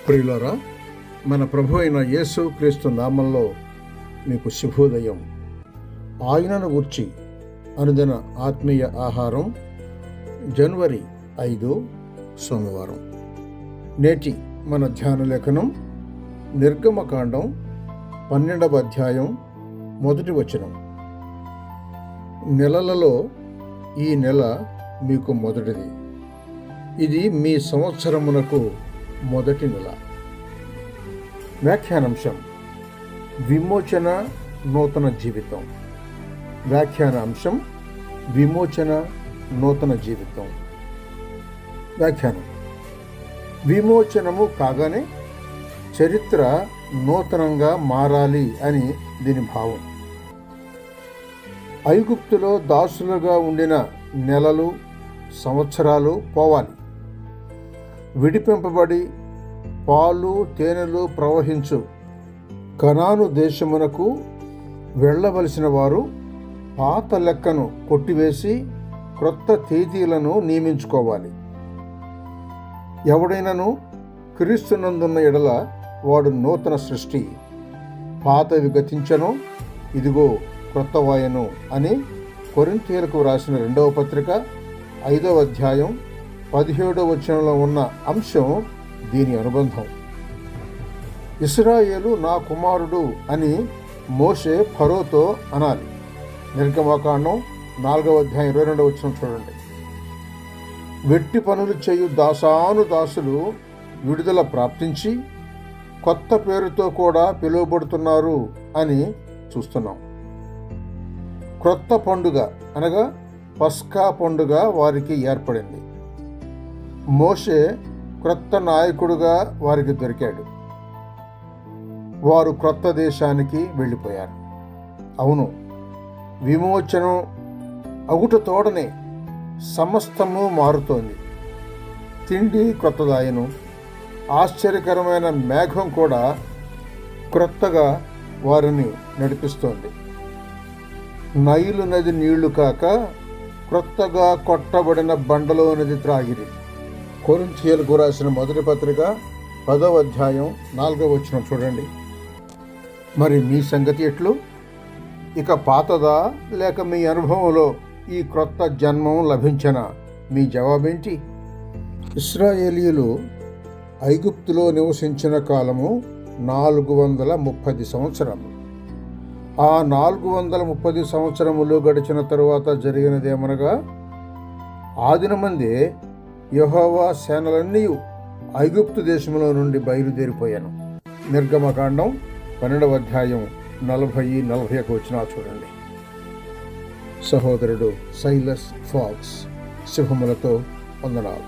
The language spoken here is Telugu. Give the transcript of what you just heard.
ప్రియులారా, మన ప్రభు అయిన యేసు క్రీస్తు నామంలో మీకు శుభోదయం. ఆయనను గూర్చి అనుదిన ఆత్మీయ ఆహారం, జనవరి 5 సోమవారం. నేటి మన ధ్యాన లేఖనం నిర్గమకాండం 12వ అధ్యాయం 1వ వచనం. నెలలలో ఈ నెల మీకు మొదటిది, ఇది మీ సంవత్సరమునకు మొదటి నెల. వ్యాఖ్యానాంశం: విమోచన నూతన జీవితం. వ్యాఖ్యానాంశం: విమోచన నూతన జీవితం. వ్యాఖ్యానం: విమోచనము కాగానే చరిత్ర నూతనంగా మారాలి అని దీని భావం. ఐగుప్తులో దాసులుగా ఉండిన నెలలు, సంవత్సరాలు పోవాలి. విడిపింపబడి పాలు తేనెలు ప్రవహించు కనాను దేశమునకు వెళ్ళవలసిన వారు పాత లెక్కను కొట్టివేసి క్రొత్త తేదీలను నియమించుకోవాలి. ఎవడైనను క్రీస్తునందున్న ఎడల వాడు నూతన సృష్టి, పాతవి గతించెను, ఇదిగో క్రొత్తవాయెను అని కొరింథీయులకు రాసిన 2వ పత్రిక 5వ అధ్యాయం 17వ వచనంలో ఉన్న అంశం దీని అనుబంధం. ఇశ్రాయేలు నా కుమారుడు అని మోషే ఫరోతో అనాలి. నిర్గమకాండం 4వ అధ్యాయం 22వ వచనం చూడండి. వెట్టి పనులు చేయు దాసులు విడుదల ప్రాప్తించి కొత్త పేరుతో కూడా పిలువబడుతున్నారు అని చూస్తున్నాం. క్రొత్త పండుగ అనగా పస్కా పండుగ వారికి ఏర్పడింది. మోషే క్రొత్త నాయకుడుగా వారికి దొరికాడు. వారు క్రొత్త దేశానికి వెళ్ళిపోయారు. అవును, విమోచనం అగుట తోడనే సమస్తము మారుతోంది. తిండి క్రొత్తదాయను, ఆశ్చర్యకరమైన మేఘం కూడా క్రొత్తగా వారిని నడిపిస్తోంది. నైలు నది నీళ్లు కాక క్రొత్తగా కొట్టబడిన బండలో నది త్రాగిరి. కొరింథీయులకు రాసిన మొదటి పత్రిక 10వ అధ్యాయం 4వ వచనం చూడండి. మరి మీ సంగతి ఎట్లు? ఇక పాతదా లేక మీ అనుభవంలో ఈ క్రొత్త జన్మం లభించనా? మీ జవాబేంటి? ఇశ్రాయేలీయులు ఐగుప్తులో నివసించిన కాలము 430 సంవత్సరాలు. ఆ 430 సంవత్సరములు గడిచిన తరువాత జరిగినదేమనగా, ఆదినమందే యెహోవా సేనలన్నీ ఐగుప్తు దేశంలో నుండి బయలుదేరిపోయాను. నిర్గమకాండం 12వ అధ్యాయం 40-41 వచనాలు చూడండి. సహోదరుడు సైలస్ ఫాక్స్ శుభములతో వందనాలు.